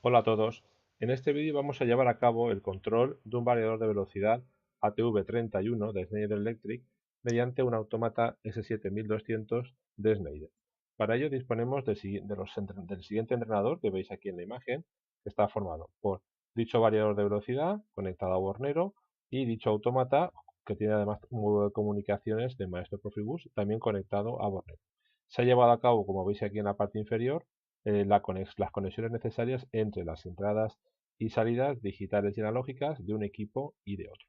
Hola a todos. En este vídeo vamos a llevar a cabo el control de un variador de velocidad ATV31 de Schneider Electric mediante un autómata S7200 de Schneider. Para ello disponemos del siguiente entrenador que veis aquí en la imagen, que está formado por dicho variador de velocidad conectado a Bornero y dicho autómata que tiene además un módulo de comunicaciones de Maestro Profibus también conectado a Bornero. Se ha llevado a cabo, como veis aquí en la parte inferior, las conexiones necesarias entre las entradas y salidas digitales y analógicas de un equipo y de otro.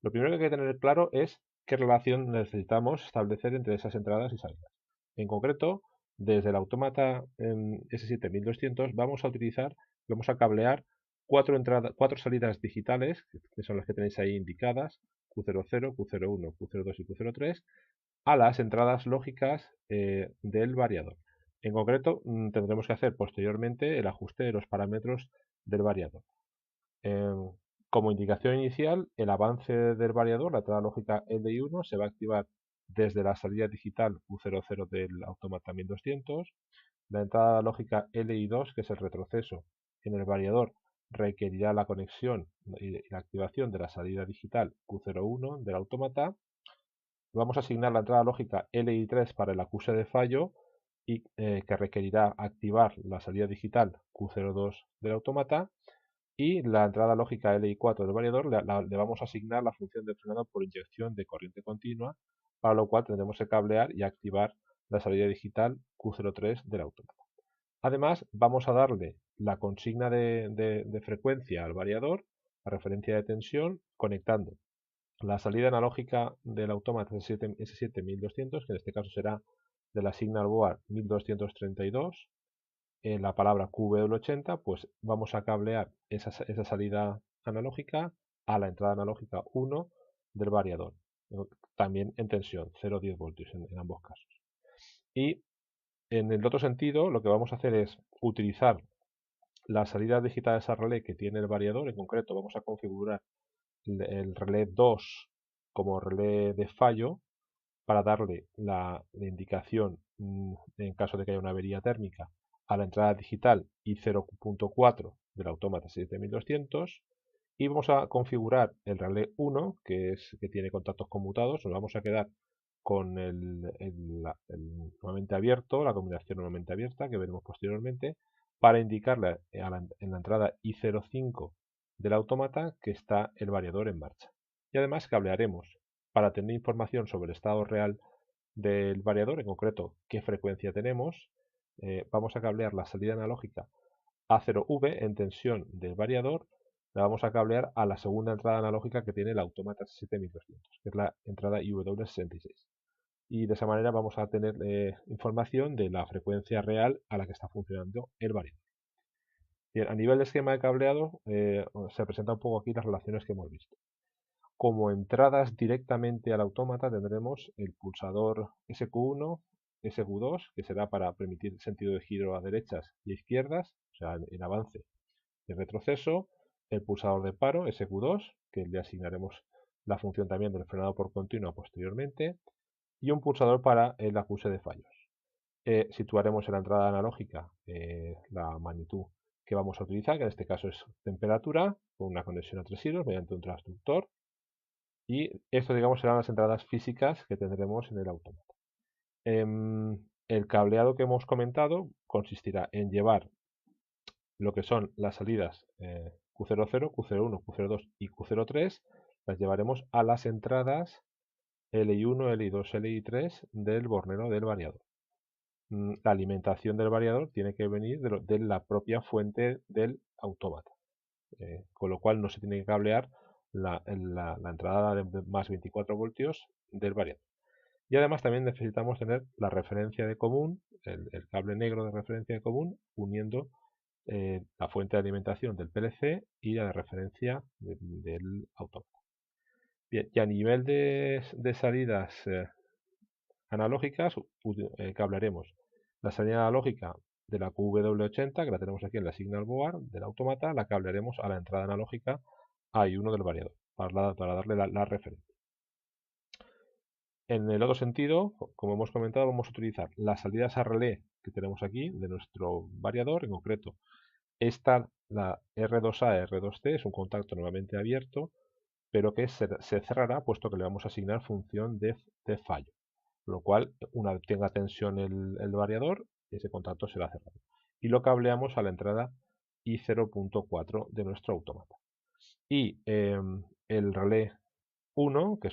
Lo primero que hay que tener claro es qué relación necesitamos establecer entre esas entradas y salidas. En concreto, desde el autómata S7200 vamos a cablear cuatro salidas digitales, que son las que tenéis ahí indicadas, Q00, Q01, Q02 y Q03, a las entradas lógicas del variador. En concreto, tendremos que hacer posteriormente el ajuste de los parámetros del variador. Como indicación inicial, el avance del variador, la entrada lógica LI1, se va a activar desde la salida digital Q00 del autómata 1200. La entrada lógica LI2, que es el retroceso en el variador, requerirá la conexión y la activación de la salida digital Q01 del autómata. Vamos a asignar la entrada lógica LI3 para el acuse de fallo y que requerirá activar la salida digital Q02 del autómata, y la entrada lógica LI4 del variador le vamos a asignar la función de frenado por inyección de corriente continua, para lo cual tendremos que cablear y activar la salida digital Q03 del autómata. Además, vamos a darle la consigna de frecuencia al variador, la referencia de tensión, conectando la salida analógica del autómata S7200, que en este caso será de la Signal Board 1232, en la palabra QW80, pues vamos a cablear esa salida analógica a la entrada analógica 1 del variador, también en tensión, 0,10 voltios en ambos casos. Y en el otro sentido, lo que vamos a hacer es utilizar las salidas digitales a relé que tiene el variador. En concreto, vamos a configurar el relé 2 como relé de fallo para darle la indicación, en caso de que haya una avería térmica, a la entrada digital I0.4 del autómata 7200, y vamos a configurar el relé 1, que tiene contactos conmutados. Nos vamos a quedar con el nuevamente abierto, la combinación nuevamente abierta, que veremos posteriormente, para indicarle en la entrada I05 del autómata que está el variador en marcha. Y además cablearemos, para tener información sobre el estado real del variador, en concreto qué frecuencia tenemos, vamos a cablear la salida analógica A0V en tensión del variador, la vamos a cablear a la segunda entrada analógica que tiene el autómata 7200, que es la entrada IW66. Y de esa manera vamos a tener información de la frecuencia real a la que está funcionando el variador. Bien, a nivel de esquema de cableado, se presenta un poco aquí las relaciones que hemos visto. Como entradas directamente al autómata tendremos el pulsador SQ1, SQ2, que será para permitir sentido de giro a derechas y a izquierdas, o sea, en avance y retroceso. El pulsador de paro SQ2, que le asignaremos la función también del frenado por continua posteriormente, y un pulsador para el acuse de fallos. Situaremos en la entrada analógica la magnitud que vamos a utilizar, que en este caso es temperatura, con una conexión a 3 hilos mediante un transductor. Y esto, digamos, serán las entradas físicas que tendremos en el autómata. El cableado que hemos comentado consistirá en llevar lo que son las salidas Q00, Q01, Q02 y Q03, las llevaremos a las entradas LI1, LI2, LI3 del bornero del variador. La alimentación del variador tiene que venir de la propia fuente del autómata, con lo cual no se tiene que cablear la entrada de más 24 voltios del variador. Y además también necesitamos tener la referencia de común, el cable negro de referencia de común, uniendo la fuente de alimentación del PLC y la referencia del autómata. Bien, y a nivel de salidas analógicas, cablearemos la salida analógica de la QW80, que la tenemos aquí en la Signal Board del autómata, la cablearemos a la entrada analógica AI1 del variador, para darle la referencia. En el otro sentido, como hemos comentado, vamos a utilizar las salidas a relé que tenemos aquí de nuestro variador, en concreto La R2A, R2C es un contacto nuevamente abierto, pero que se cerrará puesto que le vamos a asignar función de fallo. Lo cual, una vez tenga tensión el variador, ese contacto será cerrado. Y lo cableamos a la entrada I0.4 de nuestro autómata. Y el relé 1, que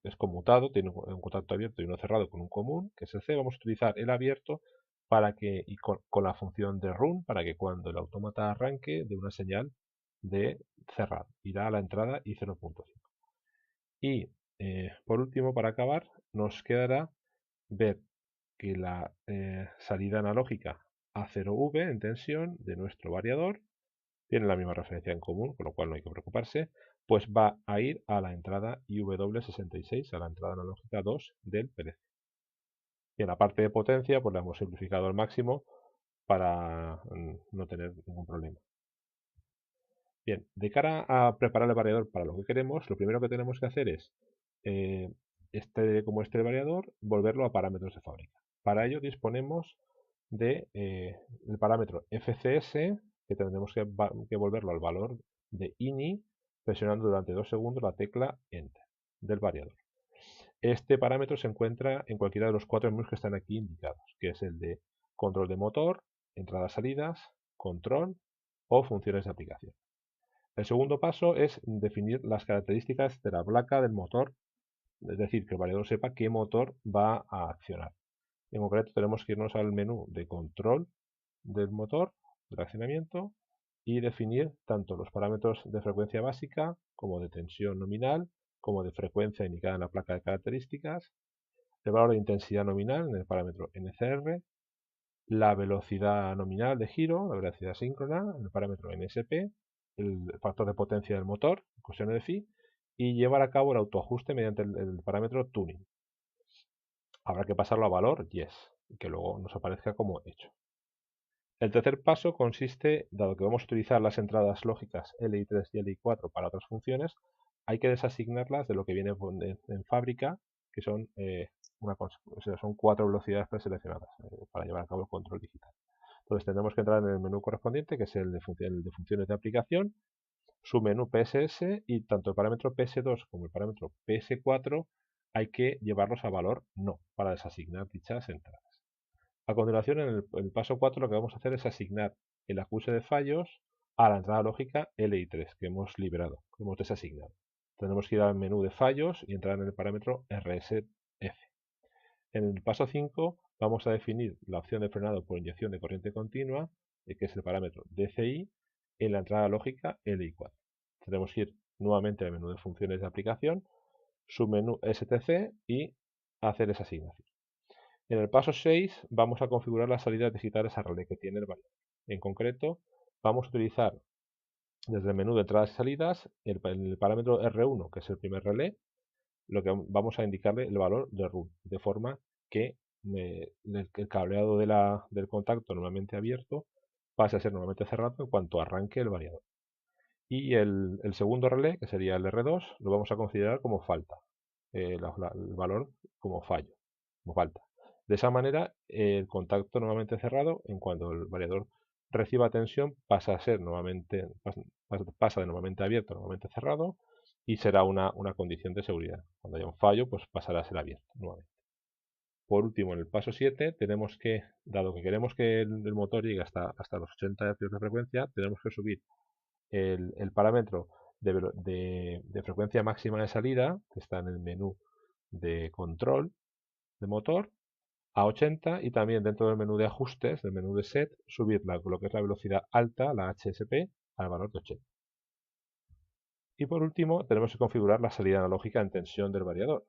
es conmutado, tiene un contacto abierto y uno cerrado con un común, que es el C, vamos a utilizar el abierto para que, y con la función de run, para que cuando el autómata arranque dé una señal de cerrado. Irá a la entrada I0.5. Y por último, para acabar, nos quedará ver que la salida analógica A0V en tensión de nuestro variador tiene la misma referencia en común, con lo cual no hay que preocuparse, pues va a ir a la entrada IW66, a la entrada analógica 2 del PLC. Y en la parte de potencia, pues la hemos simplificado al máximo para no tener ningún problema. Bien, de cara a preparar el variador para lo que queremos, lo primero que tenemos que hacer es, como este variador, volverlo a parámetros de fábrica. Para ello disponemos de el parámetro FCS, que tendremos que volverlo al valor de INI, presionando durante 2 segundos la tecla Enter del variador. Este parámetro se encuentra en cualquiera de los 4 menús que están aquí indicados, que es el de control de motor, entradas-salidas, control o funciones de aplicación. El segundo paso es definir las características de la placa del motor, es decir, que el variador sepa qué motor va a accionar. En concreto tenemos que irnos al menú de control del motor, de accionamiento, y definir tanto los parámetros de frecuencia básica como de tensión nominal, como de frecuencia indicada en la placa de características, el valor de intensidad nominal en el parámetro NCR, la velocidad nominal de giro, la velocidad síncrona en el parámetro NSP, el factor de potencia del motor, cuestión de phi, y llevar a cabo el autoajuste mediante el parámetro tuning. Habrá que pasarlo a valor yes, y que luego nos aparezca como hecho. El tercer paso consiste, dado que vamos a utilizar las entradas lógicas LI3 y LI4 para otras funciones, hay que desasignarlas de lo que viene en fábrica, que son, son 4 velocidades preseleccionadas para llevar a cabo el control digital. Entonces tendremos que entrar en el menú correspondiente, que es el de funciones de aplicación, su menú PSS, y tanto el parámetro PS2 como el parámetro PS4 hay que llevarlos a valor no para desasignar dichas entradas. A continuación, en el paso 4 lo que vamos a hacer es asignar el acuse de fallos a la entrada lógica LI3 que hemos liberado, que hemos desasignado. Tenemos que ir al menú de fallos y entrar en el parámetro RSF. En el paso 5 vamos a definir la opción de frenado por inyección de corriente continua, que es el parámetro DCI, en la entrada lógica LI4. Tenemos que ir nuevamente al menú de funciones de aplicación, submenú STC y hacer esa asignación. En el paso 6 vamos a configurar las salidas digitales a relé que tiene el variador. En concreto, vamos a utilizar desde el menú de entradas y salidas el parámetro R1, que es el primer relé, lo que vamos a indicarle el valor de run, de forma que el cableado del contacto normalmente abierto pase a ser normalmente cerrado en cuanto arranque el variador. Y el segundo relé, que sería el R2, lo vamos a considerar como falta, el valor como fallo, como falta. De esa manera, el contacto normalmente cerrado, en cuanto el variador reciba tensión, pasa a ser pasa de normalmente abierto a normalmente cerrado, y será una condición de seguridad. Cuando haya un fallo, pues pasará a ser abierto nuevamente. Por último, en el paso 7, tenemos que, dado que queremos que el motor llegue hasta los 80 Hz de frecuencia, tenemos que subir el parámetro de frecuencia máxima de salida, que está en el menú de control de motor, a 80, y también dentro del menú de ajustes, del menú de set, subir lo que es la velocidad alta, la HSP, al valor de 80. Y por último, tenemos que configurar la salida analógica en tensión del variador.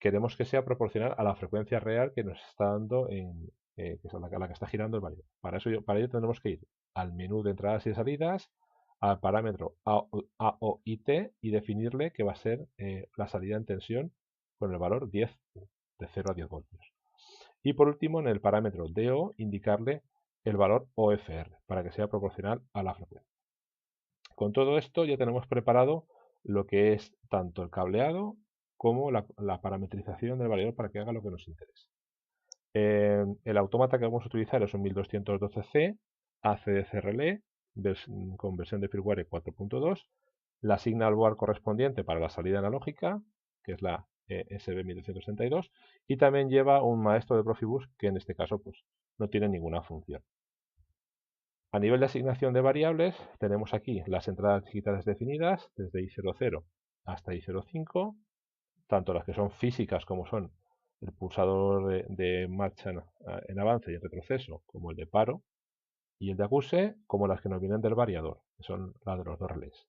Queremos que sea proporcional a la frecuencia real que nos está dando que es la que está girando el variador. Para ello tendremos que ir al menú de entradas y salidas, al parámetro AOIT, y definirle que va a ser la salida en tensión con el valor 10, de 0 a 10 voltios. Y por último, en el parámetro DO, indicarle el valor OFR para que sea proporcional a la frecuencia. Con todo esto ya tenemos preparado lo que es tanto el cableado como la parametrización del variador para que haga lo que nos interesa. El autómata que vamos a utilizar es un 1212C ACDC relé con versión de firmware 4.2, la asigna al board correspondiente para la salida analógica, que es la SB1262, y también lleva un maestro de Profibus que en este caso pues, no tiene ninguna función. A nivel de asignación de variables, tenemos aquí las entradas digitales definidas desde I00 hasta I05, tanto las que son físicas como son el pulsador de marcha en avance y en retroceso, como el de paro, y el de acuse, como las que nos vienen del variador, que son las de los dos relés.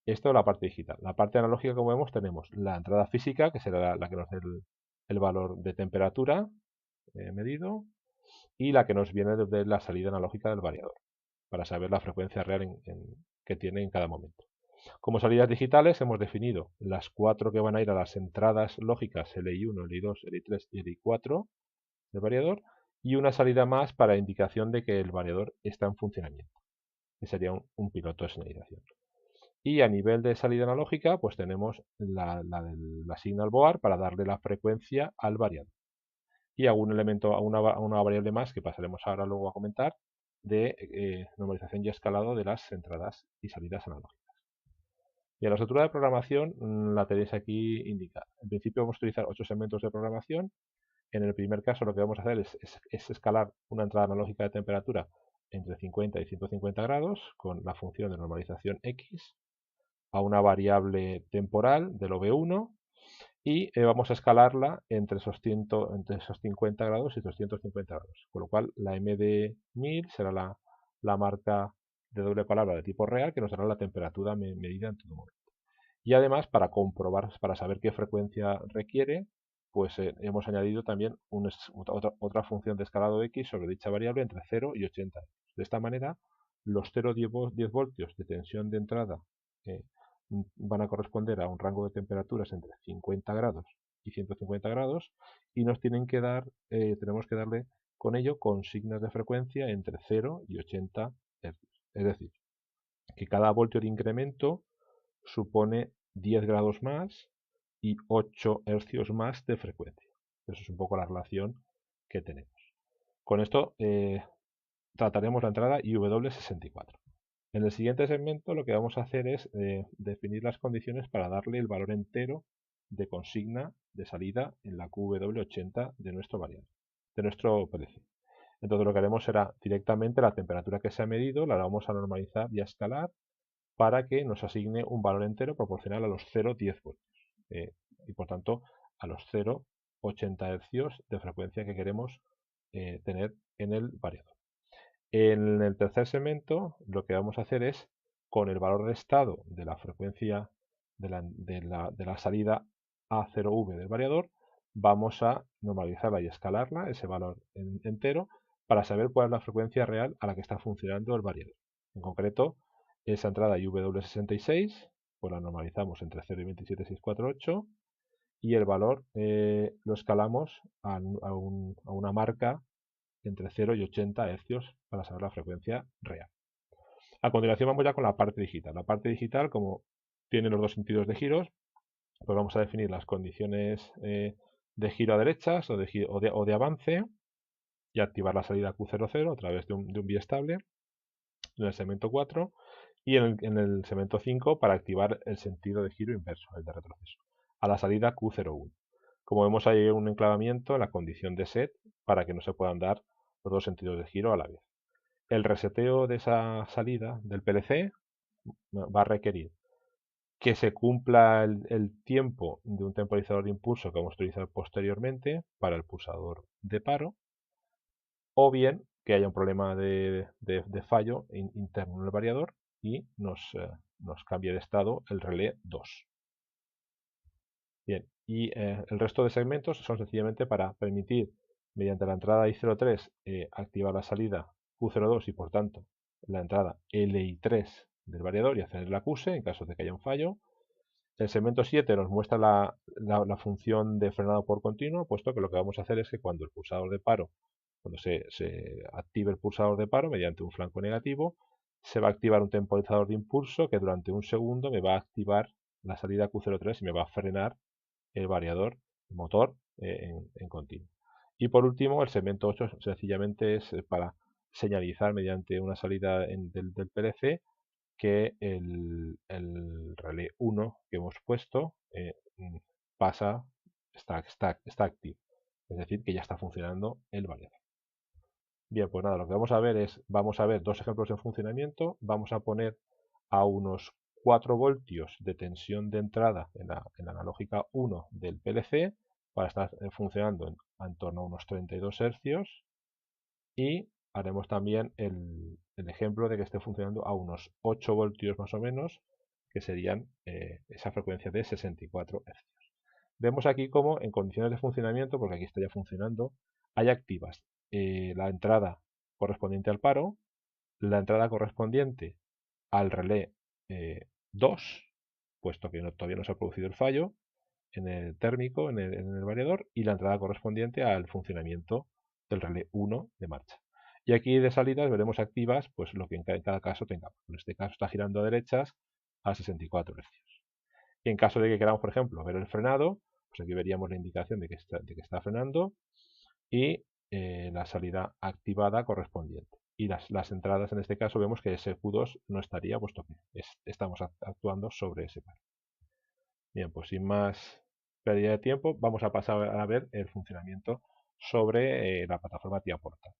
Esto es la parte digital. La parte analógica, como vemos, tenemos la entrada física, que será la que nos dé el valor de temperatura medido, y la que nos viene de la salida analógica del variador, para saber la frecuencia real que tiene en cada momento. Como salidas digitales hemos definido las 4 que van a ir a las entradas lógicas LI1, LI2, LI3 y LI4 del variador, y una salida más para indicación de que el variador está en funcionamiento, que sería un piloto de señalización. Y a nivel de salida analógica, pues tenemos la signal board para darle la frecuencia al variador. Y algún elemento, una variable más que pasaremos ahora luego a comentar, de normalización y escalado de las entradas y salidas analógicas. Y la estructura de programación la tenéis aquí indicada. En principio vamos a utilizar 8 segmentos de programación. En el primer caso lo que vamos a hacer es escalar una entrada analógica de temperatura entre 50 y 150 grados con la función de normalización X a una variable temporal del OV1 y vamos a escalarla entre esos 50 grados y 250 grados. Con lo cual la MD1000 será la marca de doble palabra de tipo real que nos dará la temperatura medida en todo momento. Y además, para comprobar, para saber qué frecuencia requiere, pues hemos añadido también otra función de escalado X sobre dicha variable entre 0 y 80. De esta manera, los 0,10 voltios de tensión de entrada van a corresponder a un rango de temperaturas entre 50 grados y 150 grados y nos tienen que dar, tenemos que darle con ello consignas de frecuencia entre 0 y 80 Hz. Es decir, que cada voltio de incremento supone 10 grados más y 8 hercios más de frecuencia. Eso es un poco la relación que tenemos. Con esto trataremos la entrada IW64. En el siguiente segmento lo que vamos a hacer es definir las condiciones para darle el valor entero de consigna de salida en la QW80 de nuestro variable, de nuestro PLC. Entonces lo que haremos será directamente la temperatura que se ha medido, la vamos a normalizar y a escalar para que nos asigne un valor entero proporcional a los 0,10 voltios y por tanto a los 0,80 hercios de frecuencia que queremos tener en el variador. En el tercer segmento lo que vamos a hacer es, con el valor restado de la frecuencia de la salida A0V del variador, vamos a normalizarla y escalarla, ese valor entero, para saber cuál es la frecuencia real a la que está funcionando el variador. En concreto, esa entrada IW66, pues la normalizamos entre 0 y 27648 y el valor lo escalamos a una marca entre 0 y 80 hercios para saber la frecuencia real. A continuación vamos ya con la parte digital. La parte digital, como tiene los dos sentidos de giros, pues vamos a definir las condiciones de giro a derechas o de avance y activar la salida Q00 a través de un biestable en el segmento 4 y en el segmento 5 para activar el sentido de giro inverso, el de retroceso, a la salida Q01. Como vemos, hay un enclavamiento en la condición de set para que no se puedan dar los dos sentidos de giro a la vez. El reseteo de esa salida del PLC va a requerir que se cumpla el tiempo de un temporizador de impulso que vamos a utilizar posteriormente para el pulsador de paro, o bien que haya un problema de fallo interno en el variador y nos cambie de estado el relé 2. Bien, y el resto de segmentos son sencillamente para permitir, mediante la entrada I03, activar la salida Q02 y por tanto la entrada LI3 del variador y hacer el acuse en caso de que haya un fallo. El segmento 7 nos muestra la función de frenado por continuo, puesto que lo que vamos a hacer es que cuando el pulsador de paro, cuando se active el pulsador de paro mediante un flanco negativo, se va a activar un temporizador de impulso que durante un segundo me va a activar la salida Q03 y me va a frenar el variador, el motor en continuo. Y por último, el segmento 8 sencillamente es para señalizar mediante una salida del PLC que el relé 1 que hemos puesto pasa, está activo. Es decir, que ya está funcionando el variador. Bien, pues nada, lo que vamos a ver dos ejemplos en funcionamiento. Vamos a poner a unos 4 voltios de tensión de entrada en la analógica 1 del PLC para estar funcionando en torno a unos 32 hercios, y haremos también el ejemplo de que esté funcionando a unos 8 voltios más o menos, que serían esa frecuencia de 64 hercios. Vemos aquí cómo en condiciones de funcionamiento, porque aquí está ya funcionando, hay activas la entrada correspondiente al paro, la entrada correspondiente al relé 2, puesto que todavía no se ha producido el fallo en el térmico, en el variador, y la entrada correspondiente al funcionamiento del relé 1 de marcha. Y aquí de salidas veremos activas pues lo que en cada caso tengamos. En este caso está girando a derechas a 64 Hz. Y en caso de que queramos, por ejemplo, ver el frenado, pues aquí veríamos la indicación de que está frenando y la salida activada correspondiente. Y las entradas, en este caso, vemos que ese Q2 no estaría, puesto que estamos actuando sobre ese par. Bien, pues sin más pérdida de tiempo, vamos a pasar a ver el funcionamiento sobre la plataforma TIA Portal.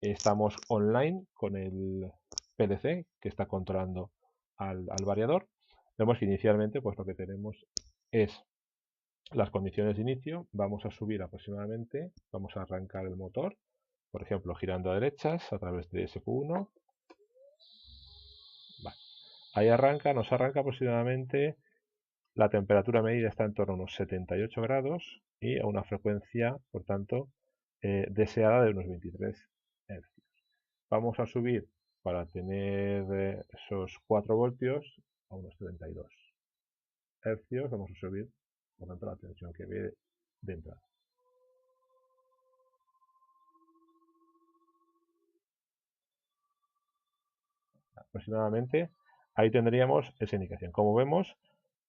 Estamos online con el PLC que está controlando al variador. Vemos que inicialmente pues lo que tenemos es las condiciones de inicio. Vamos a subir aproximadamente, vamos a arrancar el motor, por ejemplo, girando a derechas a través de SQ1. Vale. Ahí nos arranca aproximadamente, la temperatura medida está en torno a unos 78 grados y a una frecuencia, por tanto, deseada de unos 23 Hz. Vamos a subir para tener esos 4 voltios a unos 32 Hz. Vamos a subir, por tanto, la tensión que ve de entrada. Aproximadamente ahí tendríamos esa indicación. Como vemos,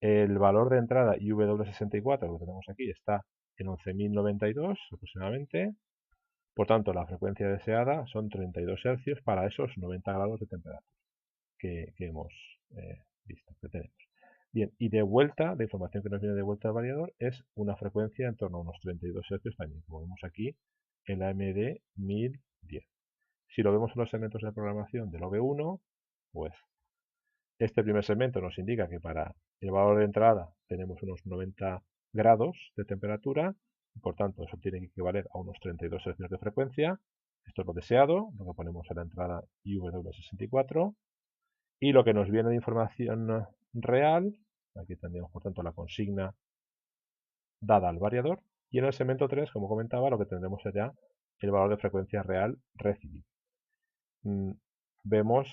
el valor de entrada IW64 que tenemos aquí está en 11.092 aproximadamente. Por tanto, la frecuencia deseada son 32 Hz para esos 90 grados de temperatura que hemos visto, que tenemos. Bien, y de vuelta, la información que nos viene de vuelta al variador es una frecuencia en torno a unos 32 Hz también, como vemos aquí en la MD 1010. Si lo vemos en los segmentos de programación del OV1, pues este primer segmento nos indica que para el valor de entrada tenemos unos 90 grados de temperatura, y por tanto eso tiene que equivaler a unos 32 Hz de frecuencia. Esto es lo deseado, lo que ponemos en la entrada IW64. Y lo que nos viene de información real, aquí tendríamos por tanto la consigna dada al variador, y en el segmento 3, como comentaba, lo que tendremos sería el valor de frecuencia real recibido. Vemos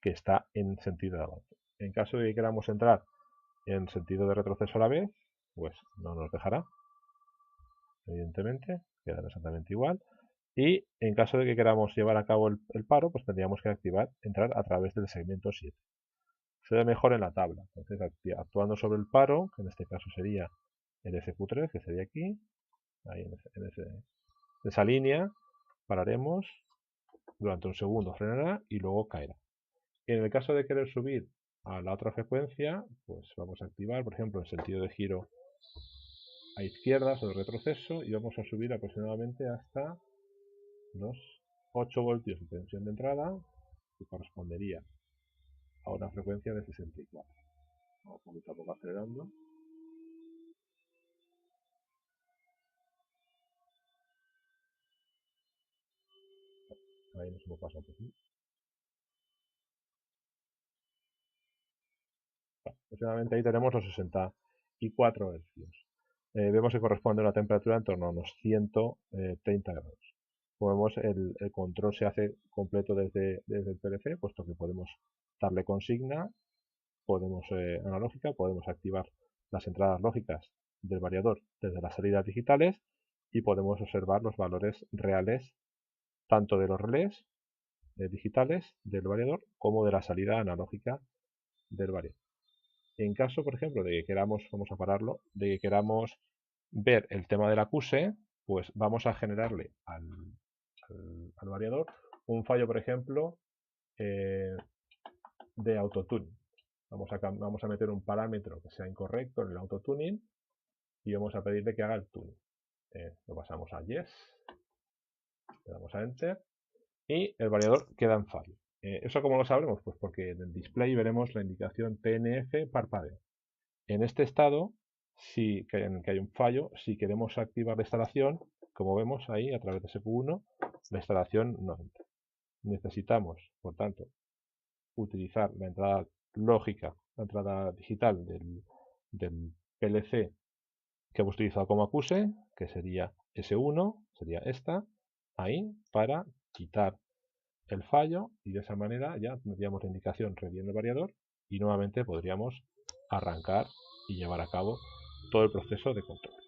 que está en sentido de avance. En caso de que queramos entrar en sentido de retroceso a la vez, pues no nos dejará, evidentemente, quedará exactamente igual. Y en caso de que queramos llevar a cabo el paro, pues tendríamos que entrar a través del segmento 7. Se ve mejor en la tabla. Entonces, actuando sobre el paro, que en este caso sería el SQ3, que sería aquí, ahí en esa línea, pararemos durante un segundo, frenará y luego caerá. En el caso de querer subir a la otra frecuencia, pues vamos a activar, por ejemplo, el sentido de giro a izquierda sobre retroceso y vamos a subir aproximadamente hasta los 8 voltios de tensión de entrada, que correspondería a una frecuencia de 64. Vamos poquito a poco acelerando. Ahí nos hemos pasado un poquito. Aproximadamente ahí tenemos los 64 hercios. Vemos que corresponde a una temperatura en torno a unos 130 grados. Como vemos, el control se hace completo desde el PLC, puesto que podemos darle consigna, podemos analógica, podemos activar las entradas lógicas del variador desde las salidas digitales y podemos observar los valores reales tanto de los relés digitales del variador como de la salida analógica del variador. En caso, por ejemplo, de que queramos, vamos a pararlo, de que queramos ver el tema del acuse, pues vamos a generarle al al variador un fallo, por ejemplo, de autotune. Vamos a meter un parámetro que sea incorrecto en el autotuning y vamos a pedirle que haga el tuning. Lo pasamos a yes, le damos a enter y el variador queda en fallo. ¿Eso cómo lo sabremos? Pues porque en el display veremos la indicación TNF parpadeo. En este estado, en el que hay un fallo, si queremos activar la instalación, como vemos ahí a través de SQ1, la instalación no entra. Necesitamos, por tanto, utilizar la entrada lógica, la entrada digital del PLC que hemos utilizado como acuse, que sería S1, sería esta, ahí, para quitar el fallo y de esa manera ya tendríamos la indicación ready en el variador y nuevamente podríamos arrancar y llevar a cabo todo el proceso de control.